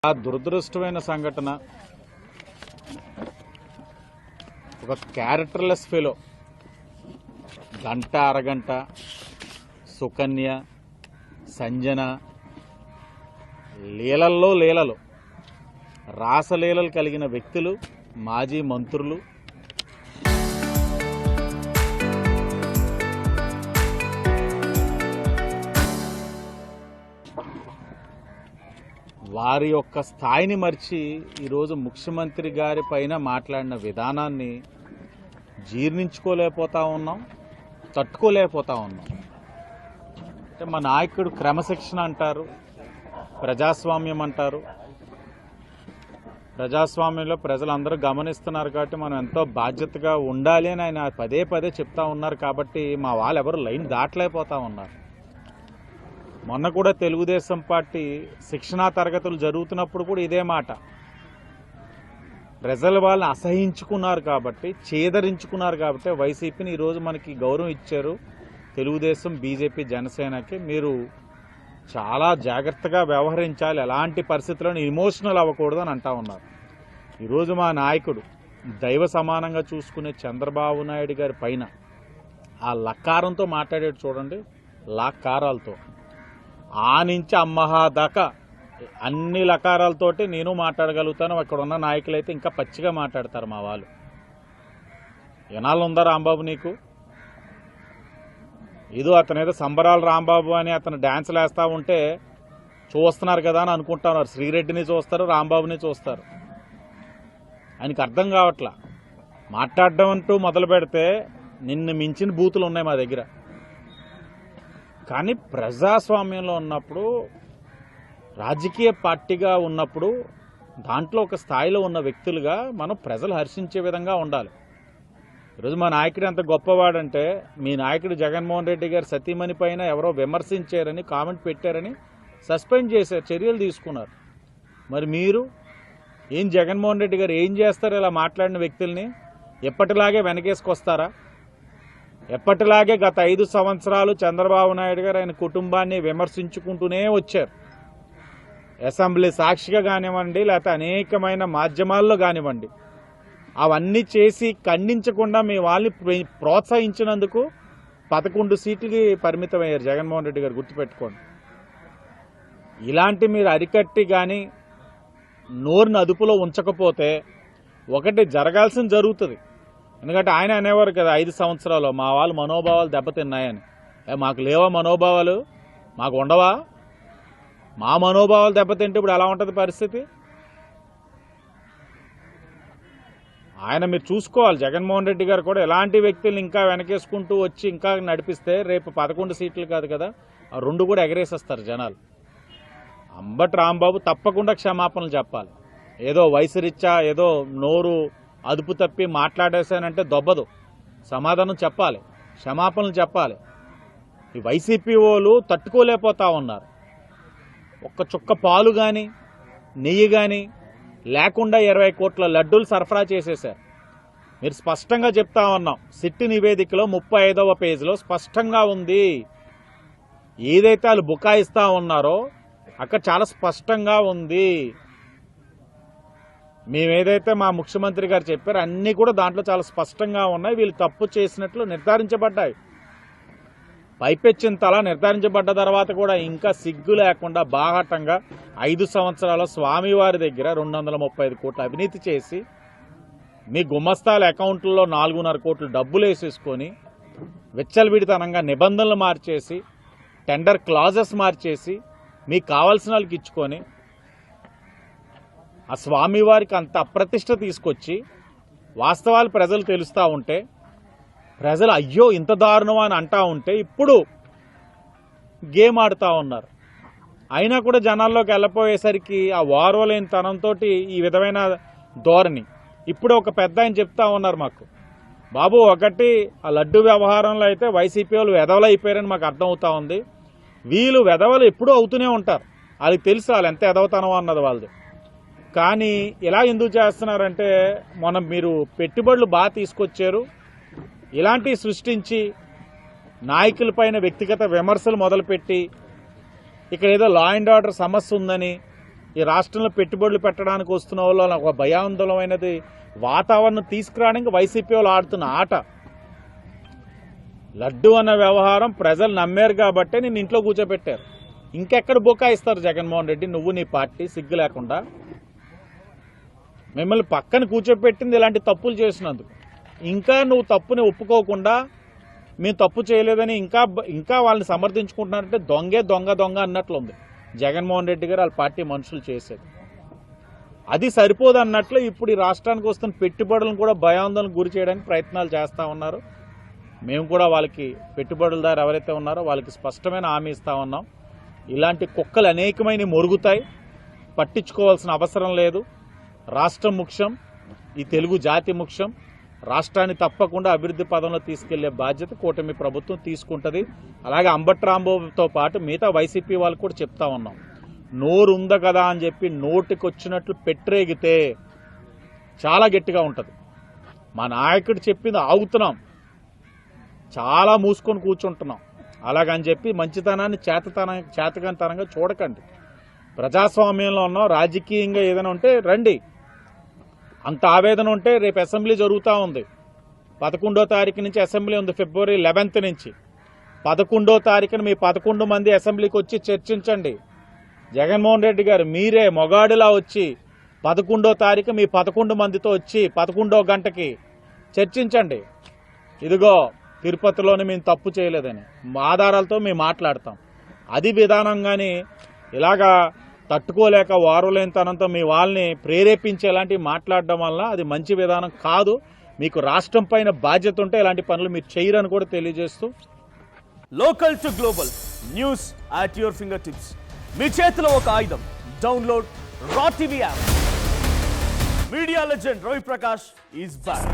ఆ దురదృష్టమైన సంఘటన ఒక క్యారెక్టర్లెస్ ఫెలో గంట అరగంట సుకన్య సంజన లీలల్లో లీలలు రాసలీలలు కలిగిన వ్యక్తులు మాజీ మంత్రులు వారి యొక్క స్థాయిని మర్చి ఈరోజు ముఖ్యమంత్రి గారి పైన మాట్లాడిన విధానాన్ని జీర్ణించుకోలేకపోతా ఉన్నాం, తట్టుకోలేకపోతా ఉన్నాం. అంటే మా నాయకుడు క్రమశిక్షణ అంటారు, ప్రజాస్వామ్యం అంటారు. ప్రజాస్వామ్యంలో ప్రజలందరూ గమనిస్తున్నారు కాబట్టి మనం ఎంతో బాధ్యతగా ఉండాలి అని ఆయన పదే పదే చెప్తా ఉన్నారు. కాబట్టి మా వాళ్ళు ఎవరు లైన్ దాటలేకపోతా ఉన్నారు. మొన్న కూడా తెలుగుదేశం పార్టీ శిక్షణా తరగతులు జరుగుతున్నప్పుడు కూడా ఇదే మాట. ప్రజలు వాళ్ళని అసహించుకున్నారు కాబట్టి, చేదరించుకున్నారు కాబట్టి వైసీపీని ఈరోజు మనకి గౌరవం ఇచ్చారు. తెలుగుదేశం, బీజేపీ, జనసేనకి మీరు చాలా జాగ్రత్తగా వ్యవహరించాలి, ఎలాంటి పరిస్థితులను ఎమోషనల్ అవ్వకూడదు అని అంటా ఉన్నారు. ఈరోజు మా నాయకుడు దైవ సమానంగా చూసుకునే చంద్రబాబు నాయుడు గారి పైన ఆ లకారంతో మాట్లాడేది చూడండి, లకారాలతో ఆ నుంచి అమ్మహా దాకా అన్ని లకారాలతోటి నేను మాట్లాడగలుగుతాను. అక్కడ ఉన్న నాయకులైతే ఇంకా పచ్చిగా మాట్లాడతారు. మా వాళ్ళు ఎనాళ్ళు ఉందా రాంబాబు నీకు? ఏదో అతనేదో సంబరాలు రాంబాబు అని అతను డ్యాన్సులు వేస్తూ ఉంటే చూస్తున్నారు కదా అని అనుకుంటున్నారు. శ్రీరెడ్డిని చూస్తారు, రాంబాబుని చూస్తారు. ఆయనకి అర్థం కావట్లా. మాట్లాడడం అంటూ మొదలు పెడితే నిన్ను మించిన బూతులు ఉన్నాయి మా దగ్గర. కానీ ప్రజాస్వామ్యంలో ఉన్నప్పుడు, రాజకీయ పార్టీగా ఉన్నప్పుడు, దాంట్లో ఒక స్థాయిలో ఉన్న వ్యక్తులుగా మనం ప్రజలు హర్షించే విధంగా ఉండాలి. ఈరోజు మా నాయకుడు ఎంత గొప్పవాడంటే, మీ నాయకుడు జగన్మోహన్ రెడ్డి గారు సతీమణి పైన ఎవరో విమర్శించారని, కామెంట్ పెట్టారని సస్పెండ్ చేశారు, చర్యలు తీసుకున్నారు. మరి మీరు ఏం జగన్మోహన్ రెడ్డి గారు ఏం చేస్తారు? ఇలా మాట్లాడిన వ్యక్తుల్ని ఎప్పటిలాగే వెనకేసుకొస్తారా? ఎప్పటిలాగే గత 5 సంవత్సరాలు చంద్రబాబు నాయుడు గారు ఆయన కుటుంబాన్ని విమర్శించుకుంటూనే వచ్చారు. అసెంబ్లీ సాక్షిగా కానివ్వండి, లేకపోతే అనేకమైన మాధ్యమాల్లో కానివ్వండి, అవన్నీ చేసి ఖండించకుండా మీ వాళ్ళని ప్రోత్సహించినందుకు 11 సీట్లకి పరిమితమయ్యారు జగన్మోహన్ రెడ్డి గారు, గుర్తుపెట్టుకోండి. ఇలాంటి మీరు అరికట్టి కానీ నోరుని అదుపులో ఉంచకపోతే ఒకటి జరగాల్సింది జరుగుతుంది. ఎందుకంటే ఆయన అనేవారు కదా 5 సంవత్సరాలు మా వాళ్ళు మనోభావాలు దెబ్బతిన్నాయని. మాకు లేవా మనోభావాలు? మాకు ఉండవా? మా మనోభావాలు దెబ్బతింటే ఇప్పుడు ఎలా ఉంటుంది పరిస్థితి? ఆయన మీరు చూసుకోవాలి. జగన్మోహన్ రెడ్డి గారు కూడా ఎలాంటి వ్యక్తులను ఇంకా వెనకేసుకుంటూ వచ్చి ఇంకా నడిపిస్తే రేపు 11 సీట్లు కాదు కదా, ఆ 2 కూడా ఎగరేసేస్తారు జనాలు. అంబటి రాంబాబు తప్పకుండా క్షమాపణలు చెప్పాలి. ఏదో వయసురీత్యా ఏదో నోరు అదుపు తప్పి మాట్లాడేశానంటే దొబ్బదు. సమాధానం చెప్పాలి, క్షమాపణలు చెప్పాలి. ఈ వైసీపీ వాళ్ళు తట్టుకోలేకపోతా ఉన్నారు. ఒక్క చుక్క పాలు కానీ నెయ్యి కానీ లేకుండా 20 కోట్ల లడ్డూలు సరఫరా చేసేశారు. మీరు స్పష్టంగా చెప్తా ఉన్నాం. సిట్ నివేదికలో 35వ పేజీలో స్పష్టంగా ఉంది. ఏదైతే వాళ్ళు బుకాయిస్తా ఉన్నారో అక్కడ చాలా స్పష్టంగా ఉంది. మేమేదైతే మా ముఖ్యమంత్రి గారు చెప్పారో అన్నీ కూడా దాంట్లో చాలా స్పష్టంగా ఉన్నాయి. వీళ్ళు తప్పు చేసినట్లు నిర్ధారించబడ్డాయి. పైపెచ్చిన తల నిర్ధారించబడ్డ తర్వాత కూడా ఇంకా సిగ్గు లేకుండా బాహాటంగా 5 సంవత్సరాల స్వామివారి దగ్గర 235 కోట్ల అవినీతి చేసి మీ గుమస్తాల అకౌంట్లలో 4.5 కోట్ల డబ్బులు వేసేసుకొని విచ్చలవిడితనంగా నిబంధనలు మార్చేసి టెండర్ క్లాజెస్ మార్చేసి మీకు కావాల్సిన వాళ్ళకి ఇచ్చుకొని ఆ స్వామివారికి అంత అప్రతిష్ట తీసుకొచ్చి వాస్తవాలు ప్రజలు తెలుస్తూ ఉంటే, ప్రజలు అయ్యో ఇంత దారుణం అని అంటా ఉంటే ఇప్పుడు గేమ్ ఆడుతూ ఉన్నారు. అయినా కూడా జనాల్లోకి వెళ్ళిపోయేసరికి ఆ వారవలేని తనంతో ఈ విధమైన ధోరణి. ఇప్పుడు ఒక పెద్ద ఆయన చెప్తా ఉన్నారు మాకు, బాబు ఒకటి ఆ లడ్డు వ్యవహారంలో అయితే వైసీపీ వాళ్ళు వెధవలు అయిపోయారని మాకు అర్థమవుతా ఉంది. వీళ్ళు వెధవలు ఎప్పుడూ అవుతూనే ఉంటారు, వాళ్ళకి తెలుసు వాళ్ళు ఎంత ఎదవతనం అన్నది వాళ్ళది. కానీ ఇలా ఎందుకు చేస్తున్నారంటే, మనం మీరు పెట్టుబడులు బాగా తీసుకొచ్చారు, ఇలాంటివి సృష్టించి నాయకులపైన వ్యక్తిగత విమర్శలు మొదలుపెట్టి ఇక్కడ ఏదో లా అండ్ ఆర్డర్ సమస్య ఉందని ఈ రాష్ట్రంలో పెట్టుబడులు పెట్టడానికి వస్తున్న వాళ్ళు ఒక భయాందోళనమైనది వాతావరణం తీసుకురావడానికి వైసీపీ వాళ్ళు ఆడుతున్న ఆట. లడ్డు అన్న వ్యవహారం ప్రజలు నమ్మారు కాబట్టే నేను ఇంట్లో కూర్చోబెట్టారు. ఇంకెక్కడ బుకాయిస్తారు జగన్మోహన్ రెడ్డి, నువ్వు నీ పార్టీ సిగ్గు లేకుండా? మిమ్మల్ని పక్కన కూర్చోబెట్టింది ఇలాంటి తప్పులు చేసినందుకు. ఇంకా నువ్వు తప్పుని ఒప్పుకోకుండా మేము తప్పు చేయలేదని ఇంకా వాళ్ళని సమర్థించుకుంటున్నారంటే దొంగ అన్నట్లుంది జగన్మోహన్ రెడ్డి గారు వాళ్ళ పార్టీ మనుషులు చేసేది. అది సరిపోదు అన్నట్లు ఇప్పుడు ఈ రాష్ట్రానికి వస్తున్న పెట్టుబడులను కూడా భయాందోళనకు గురి చేయడానికి ప్రయత్నాలు చేస్తూ ఉన్నారు. మేము కూడా వాళ్ళకి పెట్టుబడులదారు ఎవరైతే ఉన్నారో వాళ్ళకి స్పష్టమైన హామీ ఇస్తా ఉన్నాం. ఇలాంటి కుక్కలు అనేకమైన మొరుగుతాయి, పట్టించుకోవాల్సిన అవసరం లేదు. రాష్ట్రం ముఖ్యం, ఈ తెలుగు జాతి ముఖ్యం. రాష్ట్రాన్ని తప్పకుండా అభివృద్ధి పదంలో తీసుకెళ్లే బాధ్యత కూటమి ప్రభుత్వం తీసుకుంటుంది. అలాగే అంబటి రాంబాబుతో పాటు మిగతా వైసీపీ వాళ్ళు కూడా చెప్తా ఉన్నాం, నోరు ఉందా కదా అని చెప్పి నోటికి వచ్చినట్లు పెట్టరేగితే చాలా గట్టిగా ఉంటుంది. మా నాయకుడు చెప్పింది ఆగుతున్నాం, చాలా మూసుకొని కూర్చుంటున్నాం. అలాగని చెప్పి మంచితనాన్ని చేతకంతనంగా చూడకండి. ప్రజాస్వామ్యంలో ఉన్నాం, రాజకీయంగా ఏదైనా ఉంటే రండి. అంత ఆవేదన ఉంటే రేపు అసెంబ్లీ జరుగుతూ ఉంది. 11వ తారీఖు నుంచి అసెంబ్లీ ఉంది, ఫిబ్రవరి 11th నుంచి. 11వ తారీఖున మీ 11 మంది అసెంబ్లీకి వచ్చి చర్చించండి. జగన్మోహన్ రెడ్డి గారు మీరే మొగాడిలా వచ్చి 11వ తారీఖు మీ 11 మందితో వచ్చి 11వ గంటకి చర్చించండి. ఇదిగో తిరుపతిలోనే మేము తప్పు చేయలేదని ఆధారాలతో మేము మాట్లాడతాం. అది విధానంగాని ఇలాగా తట్టుకోలేక వారులేనితనంతో మీ వాళ్ళని ప్రేరేపించేలాంటివి మాట్లాడడం వల్ల అది మంచి విధానం కాదు. మీకు రాష్ట్రం పైన బాధ్యత ఉంటే ఇలాంటి పనులు మీరు చేయరని కూడా తెలియజేస్తూ, local to global news at your fingertips, మీ చేతిలో ఒక ఆయుధం. Download raw TV app. Media legend Ravi Prakash is back.